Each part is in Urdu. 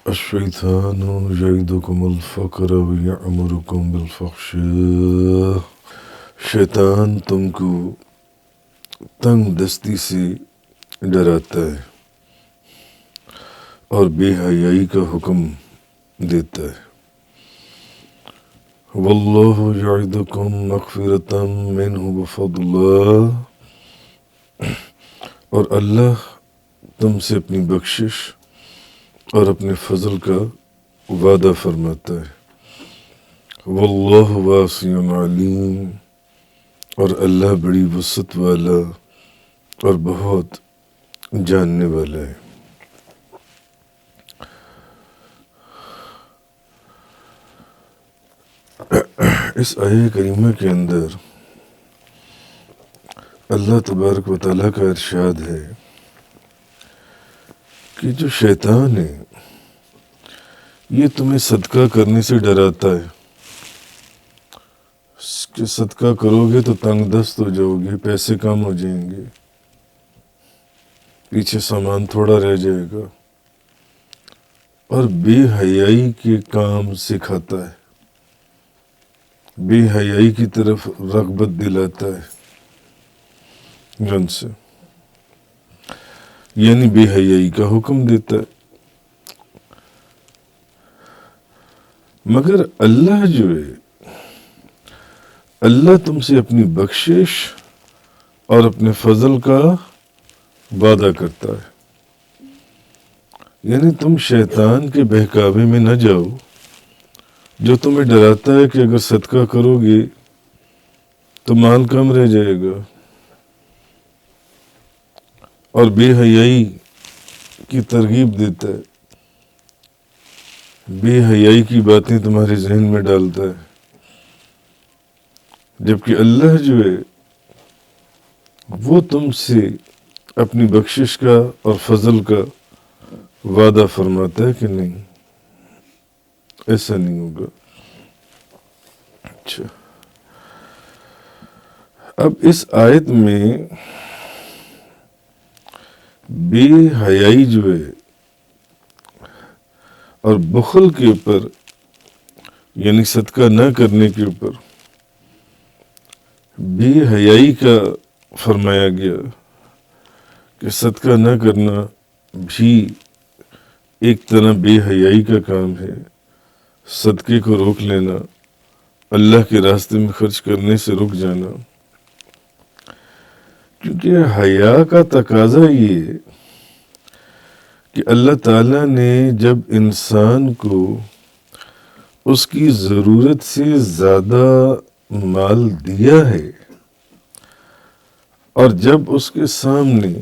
الشیطان یعدکم الفقر ویأمرکم بالفحشاء، شیطان تم کو تنگ دستی سے ڈراتا ہے اور بے حیائی کا حکم دیتا ہے۔ واللہ یعدکم مغفرۃ منہ وفضلا، اور اللہ تم سے اپنی بخشش اور اپنے فضل کا وعدہ فرماتا ہے۔ واللہ واسع علیم، اور اللہ بڑی وسعت والا اور بہت جاننے والا ہے۔ اس آیہ کریمہ کے اندر اللہ تبارک و تعالیٰ کا ارشاد ہے کہ جو شیطان ہے یہ تمہیں صدقہ کرنے سے ڈراتا ہے کہ صدقہ کرو گے تو تنگ دست ہو جاؤ گے، پیسے کم ہو جائیں گے، پیچھے سامان تھوڑا رہ جائے گا، اور بے حیائی کے کام سکھاتا ہے، بے حیائی کی طرف رغبت دلاتا ہے جن سے، یعنی بے حیائی کا حکم دیتا ہے۔ مگر اللہ جو ہے، اللہ تم سے اپنی بخشش اور اپنے فضل کا وعدہ کرتا ہے، یعنی تم شیطان کے بہکاوے میں نہ جاؤ جو تمہیں ڈراتا ہے کہ اگر صدقہ کرو گے تو مال کم رہ جائے گا، اور بے حیائی کی ترغیب دیتا ہے، بے حیائی کی باتیں تمہارے ذہن میں ڈالتا ہے، جبکہ اللہ جو ہے وہ تم سے اپنی بخشش کا اور فضل کا وعدہ فرماتا ہے کہ نہیں، ایسا نہیں ہوگا۔ اچھا، اب اس آیت میں بے حیائی جو ہے اور بخل کے اوپر، یعنی صدقہ نہ کرنے کے اوپر بے حیائی کا فرمایا گیا کہ صدقہ نہ کرنا بھی ایک طرح بے حیائی کا کام ہے، صدقے کو روک لینا، اللہ کے راستے میں خرچ کرنے سے رک جانا، کیونکہ حیا کا تقاضا یہ ہے کہ اللہ تعالیٰ نے جب انسان کو اس کی ضرورت سے زیادہ مال دیا ہے اور جب اس کے سامنے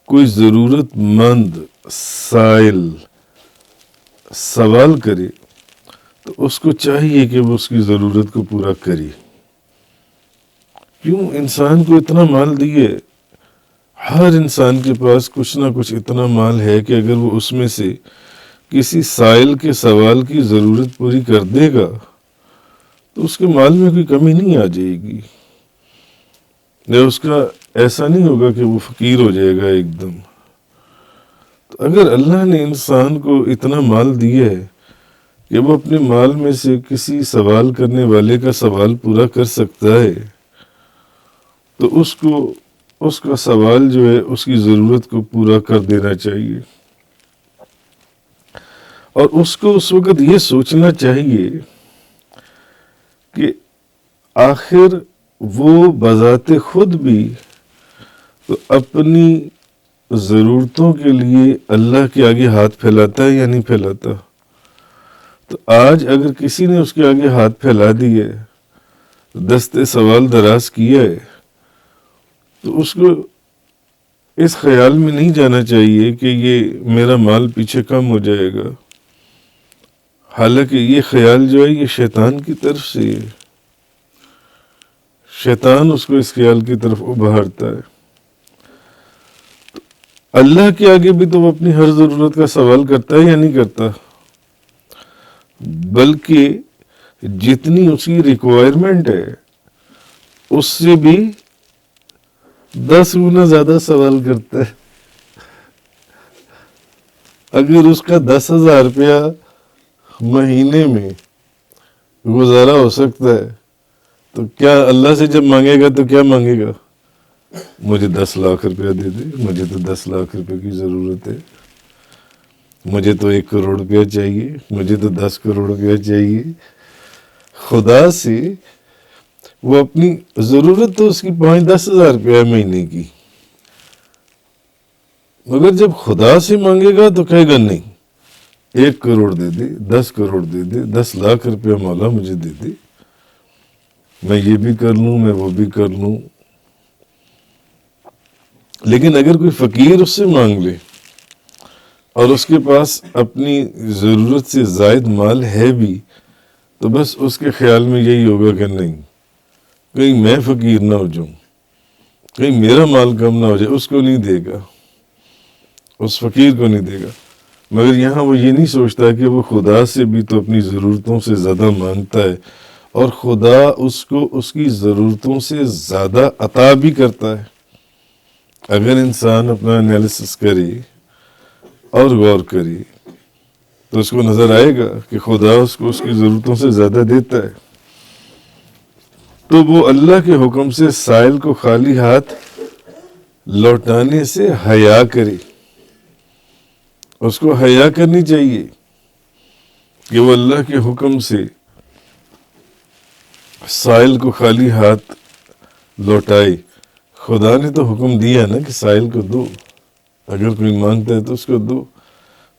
کوئی ضرورت مند سائل سوال کرے تو اس کو چاہیے کہ وہ اس کی ضرورت کو پورا کرے۔ کیوں؟ انسان کو اتنا مال دیے، ہر انسان کے پاس کچھ نہ کچھ اتنا مال ہے کہ اگر وہ اس میں سے کسی سائل کے سوال کی ضرورت پوری کر دے گا تو اس کے مال میں کوئی کمی نہیں آ جائے گی، یا اس کا ایسا نہیں ہوگا کہ وہ فقیر ہو جائے گا ایک دم۔ تو اگر اللہ نے انسان کو اتنا مال دیا ہے کہ وہ اپنے مال میں سے کسی سوال کرنے والے کا سوال پورا کر سکتا ہے تو اس کا سوال جو ہے اس کی ضرورت کو پورا کر دینا چاہیے، اور اس کو اس وقت یہ سوچنا چاہیے کہ آخر وہ بذات خود بھی تو اپنی ضرورتوں کے لیے اللہ کے آگے ہاتھ پھیلاتا ہے یا نہیں پھیلاتا؟ تو آج اگر کسی نے اس کے آگے ہاتھ پھیلا دیے، دستے سوال دراز کیا ہے، تو اس کو اس خیال میں نہیں جانا چاہیے کہ یہ میرا مال پیچھے کم ہو جائے گا، حالانکہ یہ خیال جو ہے یہ شیطان کی طرف سے ہے، شیطان اس کو اس خیال کی طرف ابھارتا ہے۔ اللہ کے آگے بھی تو وہ اپنی ہر ضرورت کا سوال کرتا ہے یا نہیں کرتا؟ بلکہ جتنی اس کی ریکوائرمنٹ ہے اس سے بھی 10 گنا زیادہ سوال کرتا ہے۔ اگر اس کا 10,000 روپیہ مہینے میں گزارا ہو سکتا ہے تو کیا اللہ سے جب مانگے گا تو کیا مانگے گا؟ مجھے 10 لاکھ روپیہ دے دے، مجھے تو 10 لاکھ روپے کی ضرورت ہے، مجھے تو 1 کروڑ روپیہ چاہیے، مجھے تو 10 کروڑ روپیہ چاہیے۔ خدا سے وہ اپنی ضرورت تو اس کی 5-10 ہزار روپیہ مہینے کی، مگر جب خدا سے مانگے گا تو کہے گا نہیں، 1 کروڑ دے دے، 10 کروڑ دے دے، 10 لاکھ روپیہ مولا مجھے دے دے، میں یہ بھی کر لوں، میں وہ بھی کر لوں۔ لیکن اگر کوئی فقیر اس سے مانگ لے اور اس کے پاس اپنی ضرورت سے زائد مال ہے بھی، تو بس اس کے خیال میں یہی ہوگا کہ نہیں، کہیں میں فقیر نہ ہو جاؤں، کہیں میرا مال کم نہ ہو جائے، اس کو نہیں دے گا، اس فقیر کو نہیں دے گا۔ مگر یہاں وہ یہ نہیں سوچتا کہ وہ خدا سے بھی تو اپنی ضرورتوں سے زیادہ مانگتا ہے، اور خدا اس کو اس کی ضرورتوں سے زیادہ عطا بھی کرتا ہے۔ اگر انسان اپنا انالیسس کرے اور غور کرے تو اس کو نظر آئے گا کہ خدا اس کو اس کی ضرورتوں سے زیادہ دیتا ہے۔ تو وہ اللہ کے حکم سے سائل کو خالی ہاتھ لوٹانے سے حیا کرے، اس کو حیا کرنی چاہیے کہ وہ اللہ کے حکم سے سائل کو خالی ہاتھ لوٹائے۔ خدا نے تو حکم دیا نا کہ سائل کو دو، اگر کوئی مانگتا ہے تو اس کو دو،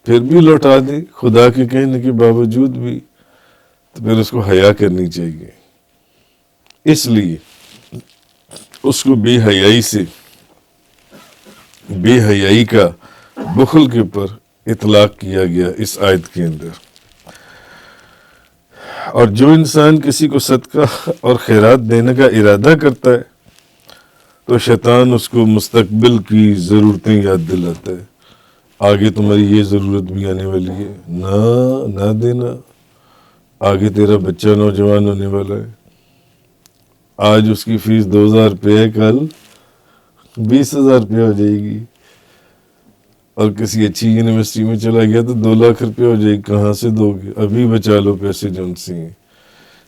پھر بھی لوٹا دے خدا کے کہنے کے باوجود بھی، تو پھر اس کو حیا کرنی چاہیے۔ اس لیے اس کو بے حیائی کا بخل کے اوپر اطلاق کیا گیا اس آیت کے اندر۔ اور جو انسان کسی کو صدقہ اور خیرات دینے کا ارادہ کرتا ہے تو شیطان اس کو مستقبل کی ضرورتیں یاد دلاتا ہے، آگے تمہاری یہ ضرورت بھی آنے والی ہے، نہ دینا، آگے تیرا بچہ نوجوان ہونے والا ہے، آج اس کی فیس 2,000 روپے ہے، کل 20,000 روپیہ ہو جائے گی، اور کسی اچھی یونیورسٹی میں چلا گیا تو 2 لاکھ روپیہ ہو جائے گی، کہاں سے دو گے؟ ابھی بچا لو پیسے جن سے ہیں۔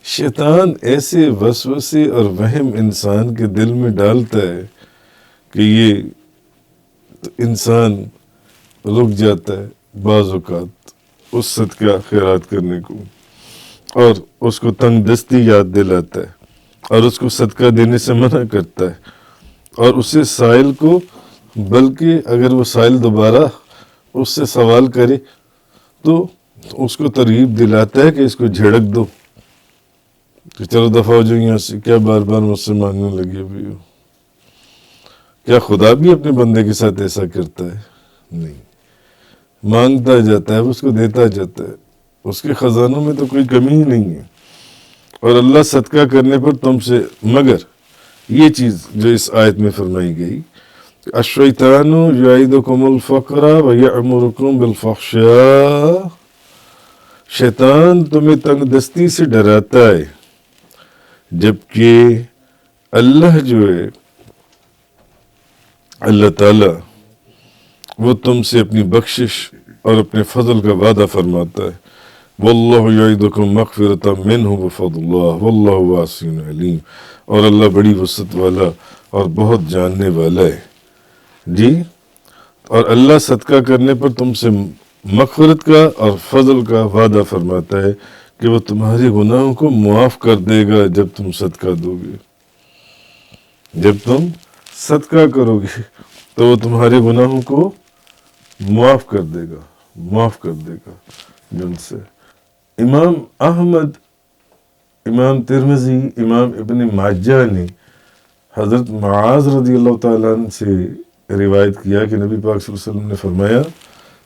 شیطان ایسے وسوسے اور وہم انسان کے دل میں ڈالتا ہے کہ یہ تو انسان رک جاتا ہے بعض اوقات اس صدقہ خیرات کرنے کو، اور اس کو تنگ دستی یاد دلاتا ہے، اور اس کو صدقہ دینے سے منع کرتا ہے، اور اسے سائل کو، بلکہ اگر وہ سائل دوبارہ اس سے سوال کرے تو اس کو ترغیب دلاتا ہے کہ اس کو جھڑک دو، کہ چلو دفعہ ہو جاؤ یہاں سے، کیا بار بار مجھ سے مانگنے لگے ہوئے ہو؟ کیا خدا بھی اپنے بندے کے ساتھ ایسا کرتا ہے؟ نہیں، مانگتا جاتا ہے، اس کو دیتا جاتا ہے، اس کے خزانوں میں تو کوئی کمی ہی نہیں ہے۔ اور اللہ صدقہ کرنے پر تم سے، مگر یہ چیز جو اس آیت میں فرمائی گئی، الشیطان یعیدکم الفقر ویأمرکم بالفحشاء، شیطان تمہیں تنگ دستی سے ڈراتا ہے، جبکہ اللہ جو ہے، اللہ تعالی وہ تم سے اپنی بخشش اور اپنے فضل کا وعدہ فرماتا ہے۔ واللہ یعیدکم مغفرۃ منہ وفضلہ واللہ واسع علیم، اور اللہ بڑی وسعت والا اور بہت جاننے والا ہے۔ جی، اور اللہ صدقہ کرنے پر تم سے مغفرت کا اور فضل کا وعدہ فرماتا ہے کہ وہ تمہارے گناہوں کو معاف کر دے گا جب تم صدقہ دو گے۔ جب تم صدقہ کرو گے تو وہ تمہارے گناہوں کو معاف کر دے گا جن سے۔ امام احمد، امام ترمذی، امام ابن ماجہ نے حضرت معاذ رضی اللہ تعالیٰ عنہ سے روایت کیا کہ نبی پاک صلی اللہ علیہ وسلم نے فرمایا،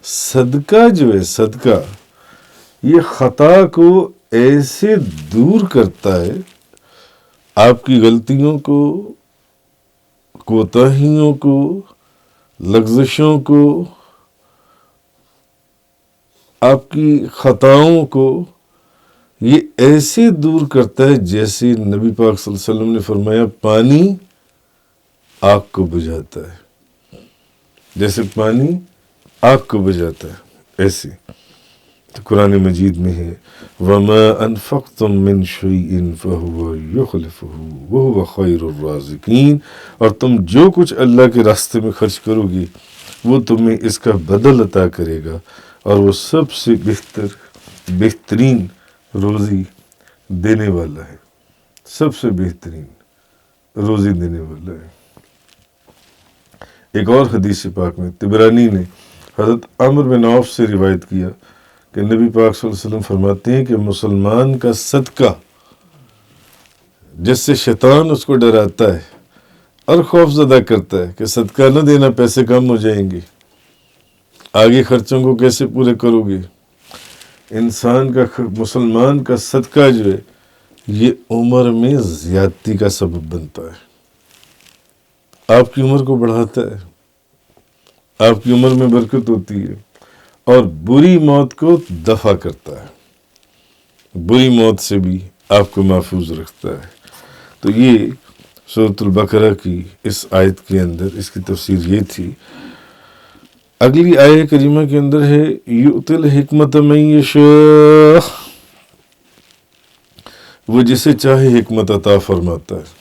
صدقہ جو ہے، صدقہ یہ خطا کو ایسے دور کرتا ہے، آپ کی غلطیوں کو، کوتاہیوں کو، لغزشوں کو، آپ کی خطاؤں کو، یہ ایسے دور کرتا ہے جیسے نبی پاک صلی اللہ علیہ وسلم نے فرمایا پانی آگ کو بجھاتا ہے، جیسے پانی آگ کو بجھاتا ہے۔ ایسے تو قرآن مجید میں ہے وَمَا أَنفَقْتُم مِّن شَيْءٍ فَهُوَ يُخْلِفُهُ وَهُوَ خَيْرُ الرَّازِقِينَ، اور تم جو کچھ اللہ کے راستے میں خرچ کرو گی وہ تمہیں اس کا بدل عطا کرے گا، اور وہ سب سے بہترین روزی دینے والا ہے، سب سے بہترین روزی دینے والا ہے۔ ایک اور حدیث پاک میں طبرانی نے حضرت عمرو بن عوف سے روایت کیا کہ نبی پاک صلی اللہ علیہ وسلم فرماتے ہیں کہ مسلمان کا صدقہ جس سے شیطان اس کو ڈراتا ہے اور خوف زدہ کرتا ہے کہ صدقہ نہ دینا پیسے کم ہو جائیں گے، آگے خرچوں کو کیسے پورے کرو گے، مسلمان کا صدقہ جو ہے یہ عمر میں زیادتی کا سبب بنتا ہے، آپ کی عمر کو بڑھاتا ہے، آپ کی عمر میں برکت ہوتی ہے، اور بری موت کو دفع کرتا ہے، بری موت سے بھی آپ کو محفوظ رکھتا ہے۔ تو یہ سورۃ البقرہ کی اس آیت کے اندر اس کی تفسیر یہ تھی۔ اگلی آیہ کریمہ کے اندر ہے یؤتی الحکمت من یشاء، وہ جسے چاہے حکمت عطا فرماتا ہے،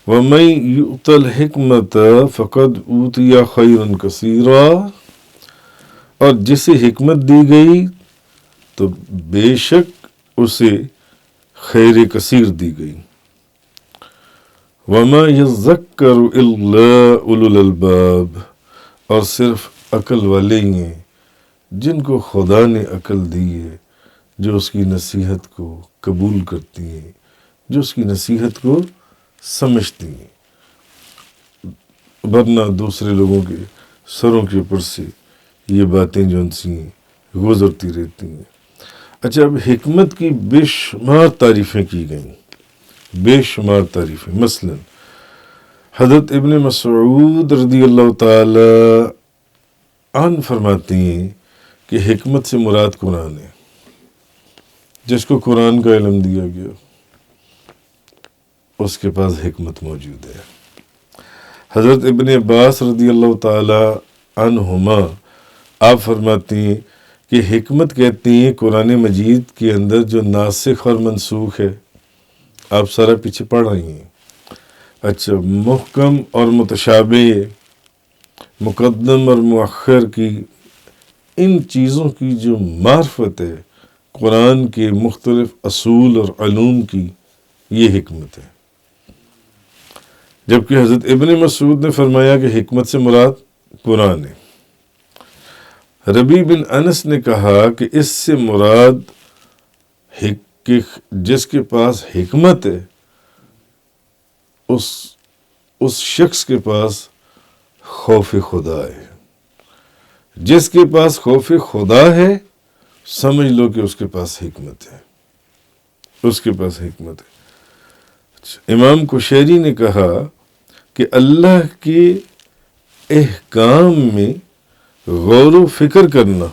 وَمَن يُؤْتَ الْحِكْمَةَ فَقَدْ أُوتِيَ خَيْرًا كَثِيرًا، اور جسے حکمت دی گئی تو بے شک اسے خیر کثیر دی گئی۔ وَمَا يَذَّكَّرُ إِلَّا أُولُو الْأَلْبَابِ، اور صرف عقل والے ہی ہیں جن کو خدا نے عقل دی ہے، جو اس کی نصیحت کو قبول کرتی ہیں، جو اس کی نصیحت کو سمجھتی ہیں، ورنہ دوسرے لوگوں کے سروں کے اوپر سے یہ باتیں جو ان سی گزرتی رہتی ہیں۔ اچھا، اب حکمت کی بے شمار تعریفیں کی گئیں، بے شمار تعریفیں۔ مثلا حضرت ابن مسعود رضی اللہ تعالی عنہ فرماتے ہیں کہ حکمت سے مراد قرآن ہے، جس کو قرآن کا علم دیا گیا اس کے پاس حکمت موجود ہے۔ حضرت ابن عباس رضی اللہ تعالی عنہما آپ فرماتے ہیں کہ حکمت کہتے ہیں قرآن مجید کے اندر جو ناسخ اور منسوخ ہے، آپ سارا پیچھے پڑھ رہی ہیں۔ اچھا، محکم اور متشابہ، مقدم اور مؤخر کی ان چیزوں کی جو معرفت ہے قرآن کے مختلف اصول اور علوم کی، یہ حکمت ہے۔ جبکہ حضرت ابن مسعود نے فرمایا کہ حکمت سے مراد قرآن ہے۔ ربیع بن انس نے کہا کہ اس سے مراد جس کے پاس حکمت ہے اس شخص کے پاس خوف خدا ہے، جس کے پاس خوف خدا ہے سمجھ لو کہ اس کے پاس حکمت ہے، اس کے پاس حکمت ہے۔ امام قشیری نے کہا کہ اللہ کے احکام میں غور و فکر کرنا،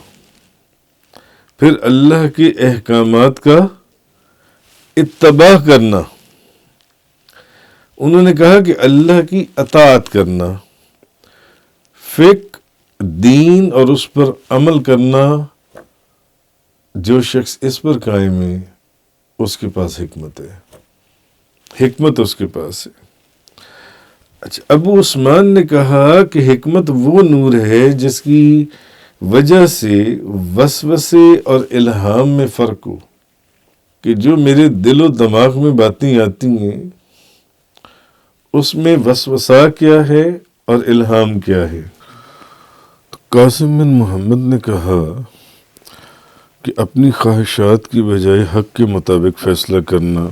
پھر اللہ کے احکامات کا اتباع کرنا، انہوں نے کہا کہ اللہ کی اطاعت کرنا، فقہ دین اور اس پر عمل کرنا، جو شخص اس پر قائم ہے اس کے پاس حکمت ہے، حکمت اس کے پاس ہے۔ اچھا، ابو عثمان نے کہا کہ حکمت وہ نور ہے جس کی وجہ سے وسوسے اور الہام میں فرق ہو، کہ جو میرے دل و دماغ میں باتیں آتی ہیں اس میں وسوسہ کیا ہے اور الہام کیا ہے۔ تو قاسم بن محمد نے کہا کہ اپنی خواہشات کی بجائے حق کے مطابق فیصلہ کرنا،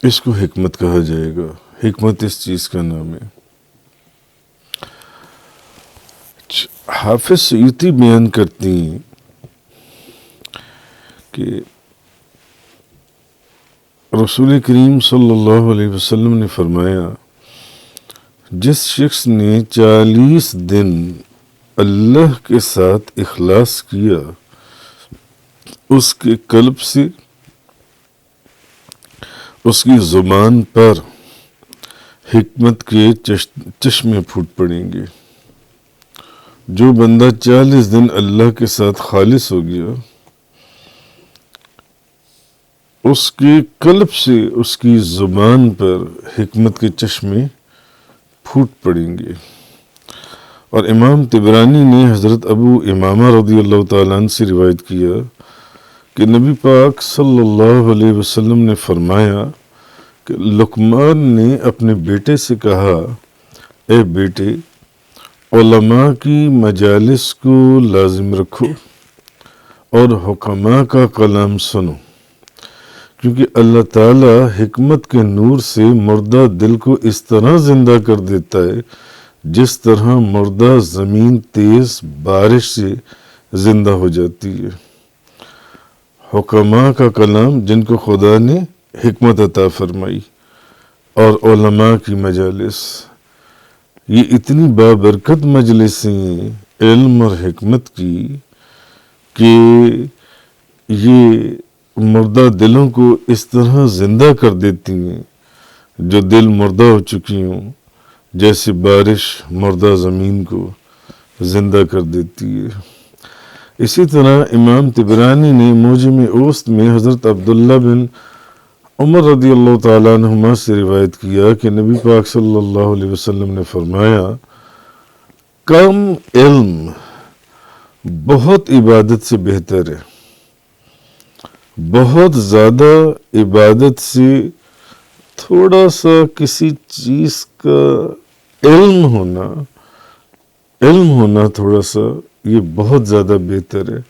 اس کو حکمت کہا جائے گا، حکمت اس چیز کا نام ہے۔ حافظ سیوطی بیان کرتی ہیں کہ رسول کریم صلی اللہ علیہ وسلم نے فرمایا، جس شخص نے 40 دن اللہ کے ساتھ اخلاص کیا، اس کے قلب سے، اس کی زبان پر حکمت کے چشمے پھوٹ پڑیں گے، جو بندہ 40 دن اللہ کے ساتھ خالص ہو گیا، اس کے قلب سے اس کی زبان پر حکمت کے چشمے پھوٹ پڑیں گے۔ اور امام طبرانی نے حضرت ابو امامہ رضی اللہ تعالیٰ عنہ سے روایت کیا کہ نبی پاک صلی اللہ علیہ وسلم نے فرمایا کہ لقمان نے اپنے بیٹے سے کہا، اے بیٹے، علماء کی مجالس کو لازم رکھو اور حکماء کا کلام سنو، کیونکہ اللہ تعالیٰ حکمت کے نور سے مردہ دل کو اس طرح زندہ کر دیتا ہے جس طرح مردہ زمین تیز بارش سے زندہ ہو جاتی ہے۔ حکماء کا کلام جن کو خدا نے حکمت عطا فرمائی، اور علماء کی مجالس، یہ اتنی بابرکت مجلسیں علم اور حکمت کی کہ یہ مردہ دلوں کو اس طرح زندہ کر دیتی ہیں جو دل مردہ ہو چکی ہوں، جیسے بارش مردہ زمین کو زندہ کر دیتی ہے۔ اسی طرح امام طبرانی نے موجم اوسط میں حضرت عبداللہ بن عمر رضی اللہ تعالیٰ عنہما سے روایت کیا کہ نبی پاک صلی اللہ علیہ وسلم نے فرمایا، کم علم بہت عبادت سے بہتر ہے، بہت زیادہ عبادت سے تھوڑا سا کسی چیز کا علم ہونا تھوڑا سا، یہ بہت زیادہ بہتر ہے،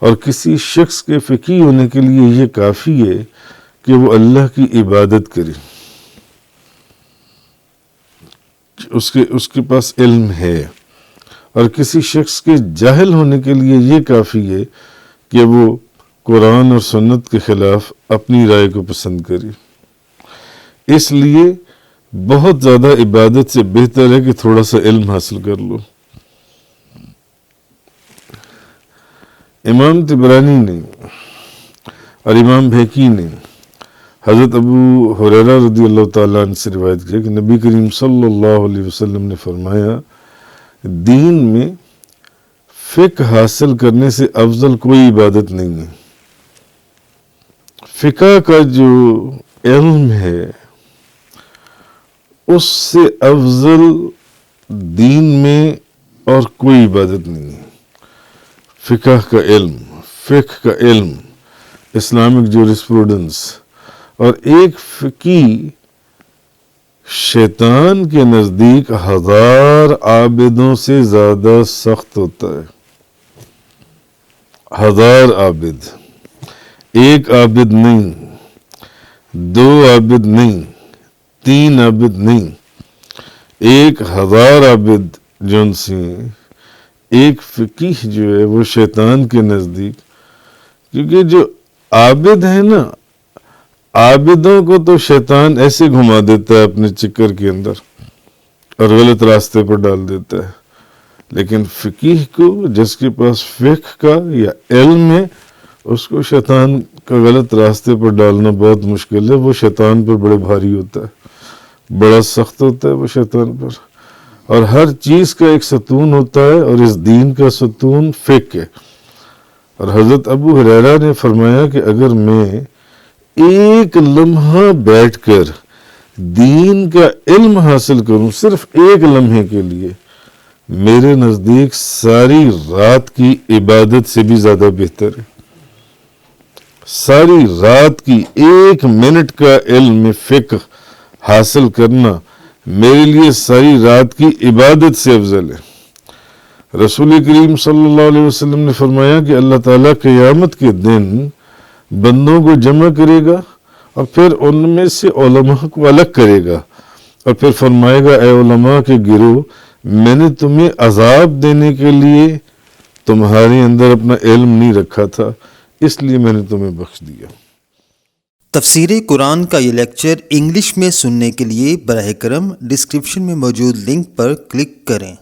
اور کسی شخص کے فقیہ ہونے کے لیے یہ کافی ہے کہ وہ اللہ کی عبادت کرے، اس کے پاس علم ہے، اور کسی شخص کے جاہل ہونے کے لیے یہ کافی ہے کہ وہ قرآن اور سنت کے خلاف اپنی رائے کو پسند کرے۔ اس لیے بہت زیادہ عبادت سے بہتر ہے کہ تھوڑا سا علم حاصل کر لو۔ امام طبرانی نے اور امام بھیکی نے حضرت ابو ہریرہ رضی اللہ تعالیٰ عنہ سے روایت کیا کہ نبی کریم صلی اللہ علیہ وسلم نے فرمایا، دین میں فقہ حاصل کرنے سے افضل کوئی عبادت نہیں ہے۔ فقہ کا جو علم ہے اس سے افضل دین میں اور کوئی عبادت نہیں ہے۔ فقہ کا علم، اسلامک جورسپروڈنس، اور ایک فقیہ شیطان کے نزدیک 1000 عابدوں سے زیادہ سخت ہوتا ہے۔ 1000 عابد، ایک عابد نہیں، 2 عابد نہیں، 3 عابد نہیں، 1000 عابد جو ان سے ایک فقیہ جو ہے وہ شیطان کے نزدیک، کیونکہ جو عابد ہے نا، عابدوں کو تو شیطان ایسے گھما دیتا ہے اپنے چکر کے اندر اور غلط راستے پر ڈال دیتا ہے، لیکن فقیہ کو، جس کے پاس فقہ کا یا علم ہے، اس کو شیطان کا غلط راستے پر ڈالنا بہت مشکل ہے۔ وہ شیطان پر بڑے بھاری ہوتا ہے، بڑا سخت ہوتا ہے وہ شیطان پر، اور ہر چیز کا ایک ستون ہوتا ہے، اور اس دین کا ستون فقہ ہے۔ اور حضرت ابو ہریرہ نے فرمایا کہ اگر میں ایک لمحہ بیٹھ کر دین کا علم حاصل کروں، صرف ایک لمحے کے لیے، میرے نزدیک ساری رات کی عبادت سے بھی زیادہ بہتر ہے۔ ساری رات کی 1 منٹ کا علم فقہ حاصل کرنا میرے لیے ساری رات کی عبادت سے افضل ہے۔ رسول کریم صلی اللہ علیہ وسلم نے فرمایا کہ اللہ تعالیٰ قیامت کے دن بندوں کو جمع کرے گا اور پھر ان میں سے علماء کو الگ کرے گا، اور پھر فرمائے گا، اے علماء کے گروہ، میں نے تمہیں عذاب دینے کے لیے تمہارے اندر اپنا علم نہیں رکھا تھا، اس لیے میں نے تمہیں بخش دیا۔ تفسیر قرآن کا یہ لیکچر انگلش میں سننے کے لیے براہ کرم ڈسکرپشن میں موجود لنک پر کلک کریں۔